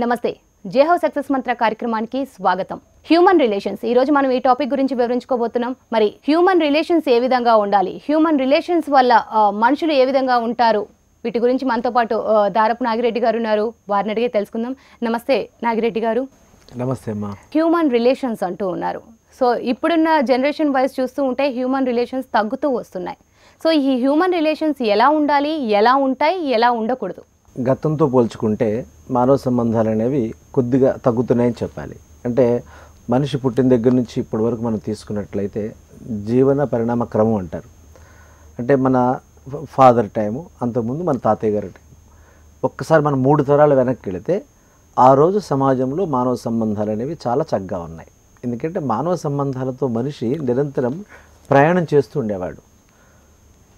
నమస్తే జే house success మంత్ర కార్యక్రమానికి స్వాగతం. హ్యూమన్ రిలేషన్స్ ఈ రోజు మనం ఈ టాపిక్ గురించి వివరించుకోబోతున్నాం. మరి హ్యూమన్ రిలేషన్స్ ఏ విధంగా ఉండాలి, హ్యూమన్ రిలేషన్స్ వల్ల మనుషులు ఏ విధంగా ఉంటారు, వీటి గురించి మనతో పాటు దారపు నాగిరెడ్డి గారు ఉన్నారు. వారిని అడిగే తెలుసుకుందాం. నమస్తే నాగిరెడ్డి గారు. నమస్తే అమ్మా. హ్యూమన్ రిలేషన్స్ అంటూ ఉన్నారు. సో ఇప్పుడున్న జనరేషన్ వైజ్ చూస్తూ ఉంటే హ్యూమన్ రిలేషన్స్ తగ్గుతూ వస్తున్నాయి. సో ఈ హ్యూమన్ రిలేషన్స్ ఎలా ఉండాలి, ఎలా ఉంటాయి, ఎలా ఉండకూడదు? గతంతో పోల్చుకుంటే మానవ సంబంధాలు అనేవి కొద్దిగా తగ్గుతున్నాయని చెప్పాలి. అంటే మనిషి పుట్టిన దగ్గర నుంచి ఇప్పటి వరకు మనం తీసుకున్నట్లయితే జీవన పరిణామ క్రమం అంటారు. అంటే మన ఫాదర్ టైము, అంతకుముందు మన తాతయ్య గారి టైం, ఒక్కసారి మనం 3 తరాలు వెనక్కి వెళితే ఆ రోజు సమాజంలో మానవ సంబంధాలు అనేవి చాలా చక్కగా ఉన్నాయి. ఎందుకంటే మానవ సంబంధాలతో మనిషి నిరంతరం ప్రయాణం చేస్తూ ఉండేవాడు.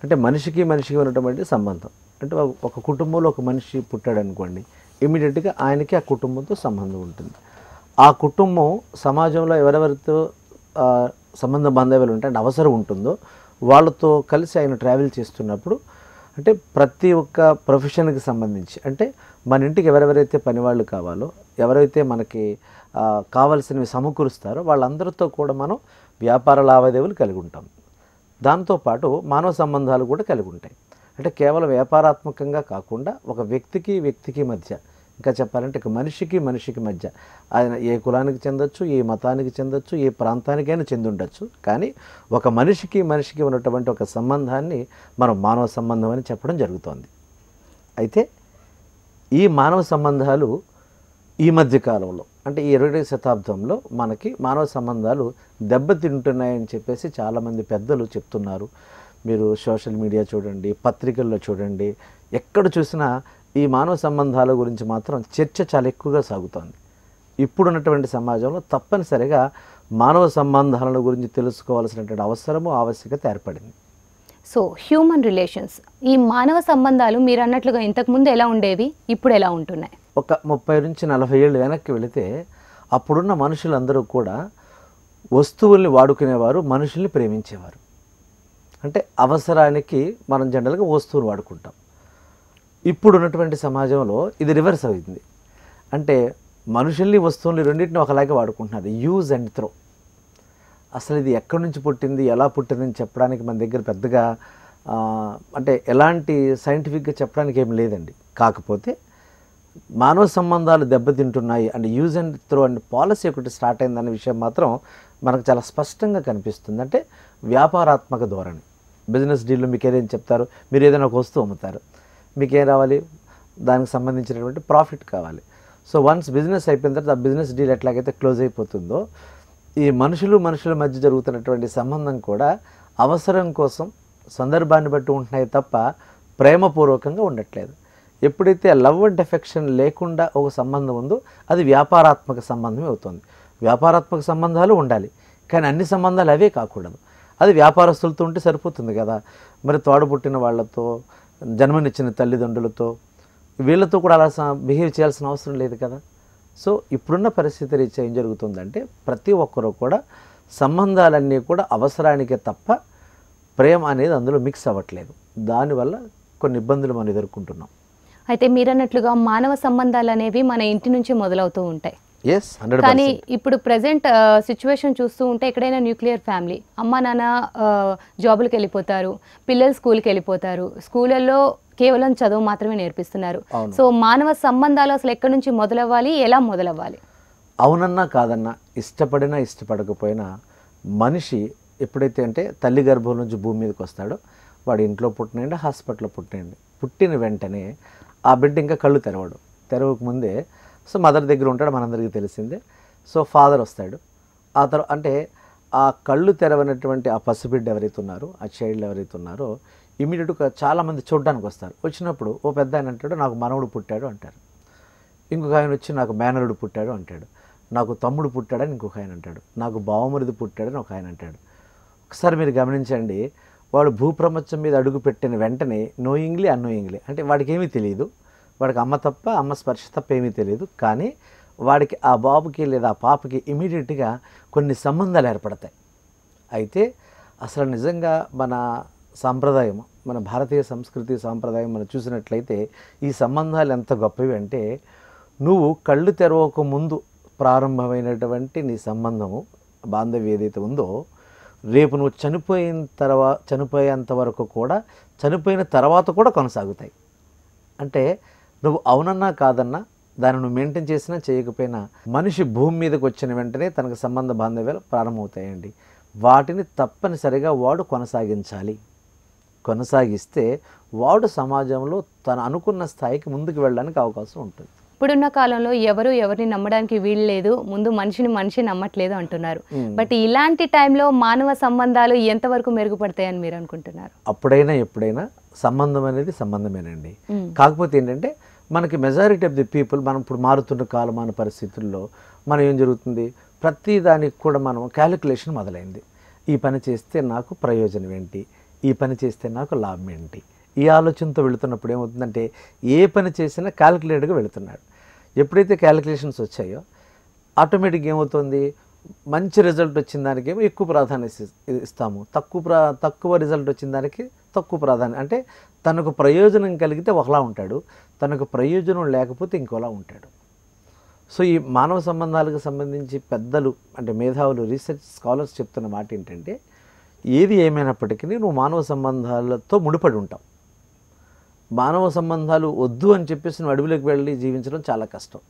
అంటే మనిషికి ఉన్నటువంటి సంబంధం, అంటే ఒక కుటుంబంలో ఒక మనిషి పుట్టాడు అనుకోండి, ఇమీడియట్గా ఆయనకి ఆ కుటుంబంతో సంబంధం ఉంటుంది. ఆ కుటుంబం సమాజంలో ఎవరెవరితో సంబంధ బాంధవ్యాలు ఉంటాయంటే అవసరం ఉంటుందో వాళ్ళతో కలిసి ఆయన ట్రావెల్ చేస్తున్నప్పుడు, అంటే ప్రతి ఒక్క ప్రొఫెషన్కి సంబంధించి, అంటే మన ఇంటికి ఎవరెవరైతే పనివాళ్ళు కావాలో, ఎవరైతే మనకి కావాల్సినవి సమకూరుస్తారో వాళ్ళందరితో కూడా మనం వ్యాపార లావాదేవీలు కలిగి ఉంటాం. దాంతోపాటు మానవ సంబంధాలు కూడా కలిగి ఉంటాయి. అంటే కేవలం వ్యాపారాత్మకంగా కాకుండా ఒక వ్యక్తికి మధ్య, ఇంకా చెప్పాలంటే ఒక మనిషికి మధ్య, ఆయన ఏ కులానికి చెందొచ్చు, ఏ మతానికి చెందొచ్చు, ఏ ప్రాంతానికైనా చెంది ఉండొచ్చు, కానీ ఒక మనిషికి ఉన్నటువంటి ఒక సంబంధాన్ని మనం మానవ సంబంధం అని చెప్పడం జరుగుతోంది. అయితే ఈ మానవ సంబంధాలు ఈ మధ్య కాలంలో, అంటే ఈ 20వ శతాబ్దంలో మనకి మానవ సంబంధాలు దెబ్బతింటున్నాయని చెప్పేసి చాలామంది పెద్దలు చెప్తున్నారు. మీరు సోషల్ మీడియా చూడండి, పత్రికల్లో చూడండి, ఎక్కడ చూసినా ఈ మానవ సంబంధాల గురించి మాత్రం చర్చ చాలా ఎక్కువగా సాగుతోంది. ఇప్పుడున్నటువంటి సమాజంలో తప్పనిసరిగా మానవ సంబంధాల గురించి తెలుసుకోవాల్సినటువంటి ఆవశ్యకత ఏర్పడింది. సో హ్యూమన్ రిలేషన్స్, ఈ మానవ సంబంధాలు మీరు అన్నట్లుగా ఇంతకుముందు ఎలా ఉండేవి, ఇప్పుడు ఎలా ఉంటున్నాయి? ఒక 30 నుంచి 40 ఏళ్ళు వెనక్కి వెళితే అప్పుడున్న మనుషులందరూ కూడా వస్తువుల్ని వాడుకునేవారు, మనుషుల్ని ప్రేమించేవారు. అంటే అవసరానికి మనం జనరల్గా వస్తువులు వాడుకుంటాం. ఇప్పుడు ఉన్నటువంటి సమాజంలో ఇది రివర్స్ అయింది. అంటే మనుషుల్ని వస్తువుల్ని రెండింటిని ఒకలాగే వాడుకుంటున్నారు, యూజ్ అండ్ త్రో. అసలు ఇది ఎక్కడి నుంచి పుట్టింది, ఎలా పుట్టిందని చెప్పడానికి మన దగ్గర పెద్దగా అంటే ఎలాంటి సైంటిఫిక్గా చెప్పడానికి ఏం లేదండి. కాకపోతే మానవ సంబంధాలు దెబ్బతింటున్నాయి and use and throw and policy ఒకటి స్టార్ట్ అయిందనే విషయం మాత్రం మనకు చాలా స్పష్టంగా కనిపిస్తుంది. అంటే వ్యాపారాత్మక ధోరణి, బిజినెస్ డీల్లో మీకు ఏదైనా చెప్తారు, మీరు ఏదైనా ఒక వస్తువు అమ్ముతారు, మీకేం రావాలి, దానికి సంబంధించినటువంటి ప్రాఫిట్ కావాలి. సో వన్స్ బిజినెస్ అయిపోయిన తర్వాత ఆ బిజినెస్ డీల్ ఎట్లాగైతే క్లోజ్ అయిపోతుందో, ఈ మనుషుల మధ్య జరుగుతున్నటువంటి సంబంధం కూడా అవసరం కోసం సందర్భాన్ని బట్టి ఉంటున్నాయి తప్ప ప్రేమపూర్వకంగా ఉండట్లేదు. ఎప్పుడైతే లవ్ అండ్ ఎఫెక్షన్ లేకుండా ఒక సంబంధం ఉందో అది వ్యాపారాత్మక సంబంధమే అవుతుంది. వ్యాపారాత్మక సంబంధాలు ఉండాలి, కానీ అన్ని సంబంధాలు అవే కాకూడదు. అది వ్యాపారస్తులతో ఉంటే సరిపోతుంది కదా, మరి తోడబుట్టిన వాళ్ళతో, జన్మనిచ్చిన తల్లిదండ్రులతో, వీళ్ళతో కూడా అలా బిహేవ్ చేయాల్సిన అవసరం లేదు కదా. సో ఇప్పుడున్న పరిస్థితి రీత్యా ఏం జరుగుతుందంటే ప్రతి ఒక్కరూ కూడా సంబంధాలన్నీ కూడా అవసరానికే తప్ప ప్రేమ అనేది అందులో మిక్స్ అవ్వట్లేదు. దానివల్ల కొన్ని ఇబ్బందులు మనం ఎదుర్కొంటున్నాం. అయితే మీరన్నట్లుగా మానవ సంబంధాలు అనేవి మన ఇంటి నుంచి మొదలవుతూ ఉంటాయి. కానీ ఇప్పుడు ప్రజెంట్ సిచ్యువేషన్ చూస్తూ ఉంటే ఎక్కడైనా న్యూక్లియర్ ఫ్యామిలీ, అమ్మ నాన్న జాబులకు వెళ్ళిపోతారు, పిల్లలు స్కూల్కి వెళ్ళిపోతారు, స్కూళ్ళల్లో కేవలం చదువు మాత్రమే నేర్పిస్తున్నారు. సో మానవ సంబంధాలు అసలు ఎక్కడి నుంచి మొదలవ్వాలి, ఎలా మొదలవ్వాలి? అవునన్నా కాదన్నా, ఇష్టపడినా ఇష్టపడకపోయినా మనిషి ఎప్పుడైతే అంటే తల్లి గర్భం నుంచి భూమి మీదకి వస్తాడో, వాడు ఇంట్లో పుట్టినండి, హాస్పిటల్లో పుట్టినండి, పుట్టిన వెంటనే ఆ బిడ్డ ఇంకా కళ్ళు తెరవకముందే సో మదర్ దగ్గర ఉంటాడు, మనందరికీ తెలిసిందే. సో ఫాదర్ వస్తాడు. ఆ తర్వాత అంటే ఆ కళ్ళు తెరవనటువంటి ఆ పసిబిడ్డ ఎవరైతే ఉన్నారో, ఆ చైల్డ్ ఎవరైతే ఉన్నారో, ఇమీడియట్గా చాలామంది చూడడానికి వస్తారు. వచ్చినప్పుడు ఓ పెద్ద ఆయన అంటాడు, నాకు మనవడు పుట్టాడు అంటారు. ఇంకొక ఆయన వచ్చి నాకు మేనరుడు పుట్టాడు అంటాడు, నాకు తమ్ముడు పుట్టాడని ఇంకొక ఆయన అంటాడు, నాకు బావమరిది పుట్టాడని ఒక ఆయన అంటాడు. ఒకసారి మీరు గమనించండి, వాడు భూప్రపంచం మీద అడుగు పెట్టిన వెంటనే నోయింగ్లీ అన్నోయింగ్లీ, అంటే వాడికి ఏమీ తెలియదు, వాడికి అమ్మ స్పర్శ తప్ప ఏమీ తెలియదు, కానీ వాడికి ఆ బాబుకి లేదా ఆ పాపకి ఇమీడియట్గా కొన్ని సంబంధాలు ఏర్పడతాయి. అయితే అసలు నిజంగా మన సాంప్రదాయం, మన భారతీయ సంస్కృతి సాంప్రదాయం మనం చూసినట్లయితే ఈ సంబంధాలు ఎంత గొప్పవి అంటే నువ్వు కళ్ళు తెరవక ముందు ప్రారంభమైనటువంటి నీ సంబంధము బాంధవ్యం ఏదైతే ఉందో రేపు నువ్వు చనిపోయేంత వరకు కూడా, చనిపోయిన తర్వాత కూడా కొనసాగుతాయి. అంటే నువ్వు అవునన్నా కాదన్నా దాన్ని నువ్వు మెయింటైన్ చేసినా చేయకపోయినా మనిషి భూమి మీదకి వచ్చిన వెంటనే తనకు సంబంధ బాంధవ్యాలు ప్రారంభమవుతాయండి. వాటిని తప్పనిసరిగా వాడు కొనసాగించాలి. కొనసాగిస్తే వాడు సమాజంలో తను అనుకున్న స్థాయికి ముందుకు వెళ్ళడానికి అవకాశం ఉంటుంది. ఇప్పుడున్న కాలంలో ఎవరిని నమ్మడానికి వీలు లేదు, ముందు మనిషి నమ్మట్లేదు అంటున్నారు. బట్ ఇలాంటి టైంలో మానవ సంబంధాలు ఎంతవరకు మెరుగుపడతాయని మీరు అనుకుంటున్నారు? అప్పుడైనా ఎప్పుడైనా సంబంధం అనేది సంబంధమేనండి. కాకపోతే ఏంటంటే మనకి మెజారిటీ ఆఫ్ ది పీపుల్, మనం ఇప్పుడు మారుతున్న కాలమాన పరిస్థితుల్లో మనం ఏం జరుగుతుంది, ప్రతి దానికి కూడా మనం క్యాలిక్యులేషన్ మొదలైంది. ఈ పని చేస్తే నాకు ప్రయోజనం ఏంటి, ఈ పని చేస్తే నాకు లాభం ఏంటి, ఈ ఆలోచనతో వెళుతున్నప్పుడు ఏమవుతుందంటే ఏ పని చేసినా క్యాలిక్యులేట్గా వెళుతున్నాడు. ఎప్పుడైతే క్యాలిక్యులేషన్స్ వచ్చాయో ఆటోమేటిక్గా ఏమవుతుంది, మంచి రిజల్ట్ వచ్చిన దానికేమో ఎక్కువ ప్రాధాన్యత ఇస్తాము, తక్కువ రిజల్ట్ వచ్చిన దానికి తక్కువ ప్రాధాన్యత. అంటే తనకు ప్రయోజనం కలిగితే ఒకలా ఉంటాడు, తనకు ప్రయోజనం లేకపోతే ఇంకోలా ఉంటాడు. సో ఈ మానవ సంబంధాలకు సంబంధించి పెద్దలు అంటే మేధావులు, రీసెర్చ్ స్కాలర్స్ చెప్తున్న మాట ఏంటంటే ఏది ఏమైనప్పటికీ నువ్వు మానవ సంబంధాలతో ముడిపడి ఉంటావు. మానవ సంబంధాలు వద్దు అని చెప్పేసి నువ్వు అడవిలోకి వెళ్ళి జీవించడం చాలా కష్టం.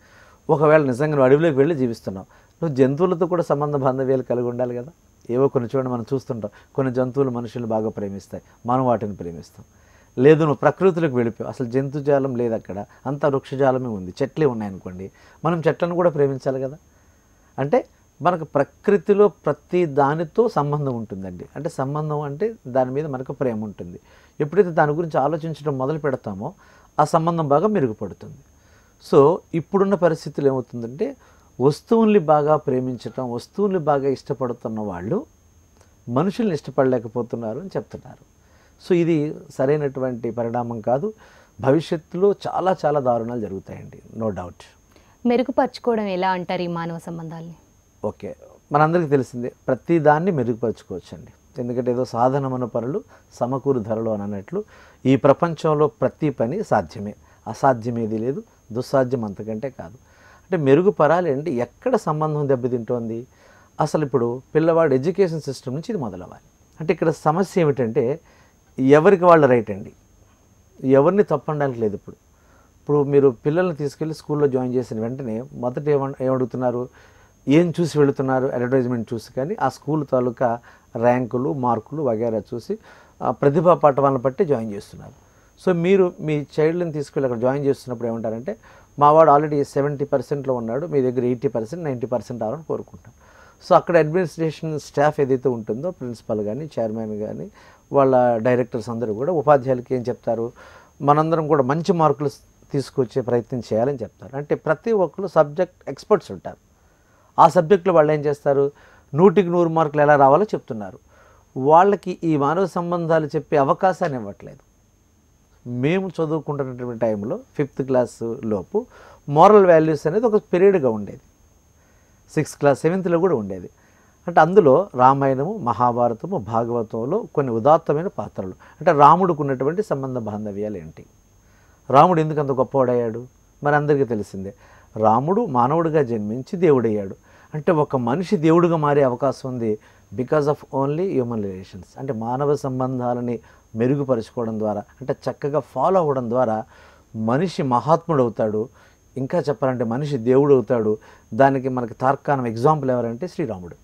ఒకవేళ నిజంగా నువ్వు అడవిలోకి వెళ్ళి జీవిస్తున్నావు, నువ్వు జంతువులతో కూడా సంబంధ బాంధవ్యాలు కలిగి ఉండాలి కదా. ఏవో కొన్ని చూడండి మనం చూస్తుంటాం, కొన్ని జంతువులు మనుషులు బాగా ప్రేమిస్తాయి, మనం వాటిని ప్రేమిస్తాం. లేదు నువ్వు ప్రకృతిలోకి వెళ్ళిపోయావు, అసలు జంతుజాలం లేదు అక్కడ, అంతా వృక్షజాలమే ఉంది, చెట్లే ఉన్నాయనుకోండి, మనం చెట్లను కూడా ప్రేమించాలి కదా. అంటే మనకు ప్రకృతిలో ప్రతి దానితో సంబంధం ఉంటుందండి. అంటే సంబంధం అంటే దాని మీద మనకు ప్రేమ ఉంటుంది. ఎప్పుడైతే దాని గురించి ఆలోచించడం మొదలు పెడతామో ఆ సంబంధం బాగా మెరుగుపడుతుంది. సో ఇప్పుడున్న పరిస్థితులు ఏమవుతుందంటే వస్తువుల్ని బాగా ప్రేమించటం, వస్తువుల్ని బాగా ఇష్టపడుతున్న వాళ్ళు మనుషుల్ని ఇష్టపడలేకపోతున్నారు అని చెప్తున్నారు. సో ఇది సరైనటువంటి పరిణామం కాదు. భవిష్యత్తులో చాలా చాలా దారుణాలు జరుగుతాయండి, నో డౌట్. మెరుగుపరచుకోవడం ఎలా అంటారు ఈ మానవ సంబంధాలని? ఓకే, మనందరికీ తెలిసిందే ప్రతి దాన్ని మెరుగుపరచుకోవచ్చండి. ఎందుకంటే ఏదో సాధనమైన పనులు సమకూరు ధరలు అని అన్నట్లు ఈ ప్రపంచంలో ప్రతి పని సాధ్యమే, అసాధ్యమేది లేదు, దుస్సాధ్యం అంతకంటే కాదు. అంటే మెరుగుపరాలి అంటే ఎక్కడ సంబంధం దెబ్బతింటోంది, అసలు ఇప్పుడు పిల్లవాడు ఎడ్యుకేషన్ సిస్టమ్ నుంచి ఇది మొదలవ్వాలి. అంటే ఇక్కడ సమస్య ఏమిటంటే ఎవరికి వాళ్ళ రైట్ అండి, ఎవరిని తప్పనడానికి లేదు. ఇప్పుడు మీరు పిల్లల్ని తీసుకెళ్ళి స్కూల్లో జాయిన్ చేసిన వెంటనే మొదట ఏమడుగుతున్నారు, ఏం చూసి వెళుతున్నారు, అడ్వర్టైజ్మెంట్ చూసి కానీ ఆ స్కూల్ తాలూకా ర్యాంకులు, మార్కులు వగేరా చూసి ప్రతిభా పాఠవాలను బట్టి జాయిన్ చేస్తున్నారు. సో మీరు మీ చైల్డ్ని తీసుకెళ్ళి అక్కడ జాయిన్ చేస్తున్నప్పుడు ఏమంటారంటే మా వాడు ఆల్రెడీ 70% ఉన్నాడు, మీ దగ్గర 80%, 90% రావాలని కోరుకుంటాం. సో అక్కడ అడ్మినిస్ట్రేషన్ స్టాఫ్ ఏదైతే ఉంటుందో ప్రిన్సిపల్ కానీ, చైర్మన్ కానీ, వాళ్ళ డైరెక్టర్స్ అందరూ కూడా ఉపాధ్యాయులకి ఏం చెప్తారు, మనందరం కూడా మంచి మార్కులు తీసుకొచ్చే ప్రయత్నం చేయాలని చెప్తారు. అంటే ప్రతి ఒక్కరు సబ్జెక్ట్ ఎక్స్పర్ట్స్ ఉంటారు. ఆ సబ్జెక్టులో వాళ్ళు ఏం చేస్తారు, 100కి 100 మార్కులు ఎలా రావాలో చెప్తున్నారు. వాళ్ళకి ఈ మానవ సంబంధాలు చెప్పే అవకాశాన్ని ఇవ్వట్లేదు. మేము చదువుకుంటున్నటువంటి టైంలో 5th క్లాస్ లోపు మోరల్ వాల్యూస్ అనేది ఒక పీరియడ్గా ఉండేది. 6th క్లాస్ 7thలో కూడా ఉండేది. అంటే అందులో రామాయణము, మహాభారతము, భాగవతంలో కొన్ని ఉదాత్తమైన పాత్రలు. అంటే రాముడికి ఉన్నటువంటి సంబంధ బాంధవ్యాలు ఏంటి, రాముడు ఎందుకు అంత గొప్పవాడయ్యాడు, మరి అందరికీ తెలిసిందే. రాముడు మానవుడిగా జన్మించి దేవుడయ్యాడు. అంటే ఒక మనిషి దేవుడిగా మారే అవకాశం ఉంది because of only human relations. అంటే మానవ సంబంధాలని మెరుగుపరుచుకోవడం ద్వారా, అంటే చక్కగా ఫాలో అవ్వడం ద్వారా మనిషి మహాత్ముడు అవుతాడు. ఇంకా చెప్పాలంటే మనిషి దేవుడు అవుతాడు. దానికి మనకి తార్కాణం ఎగ్జాంపుల్ ఎవరంటే శ్రీరాముడు.